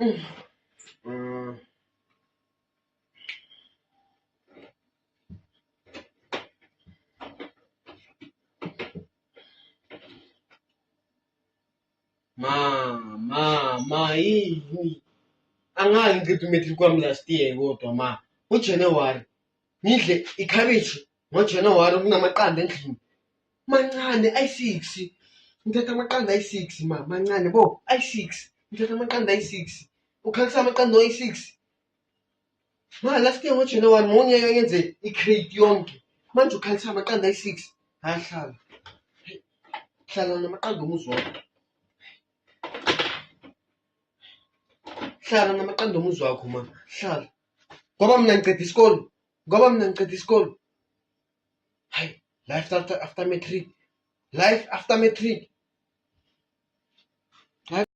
Mm. Yini? Angazi ngiqeda umatric wami last year kodwa ma. UJanuwari ngidle ikhabishi ngoJanuwari kunamaqanda endlini. Mancane ayi-6. Ngithatha amaqanda ayi-6 ma, mancane bo, ayi-6. Ngithatha amaqanda ayi-6. Ukhalisa amaqanda ayi-6. Ma last year ngoJanuwari ngongeke ngenze i-crate yonke. Manje ukhalisa amaqanda ayi-6. Hlala. Hlala namaqanda umuzi wakho. Hlala namaqanda umuzi wakho ma. Hlala. Ngoba mina ngiceda isikole. Hayi, life after matric. Life after matric.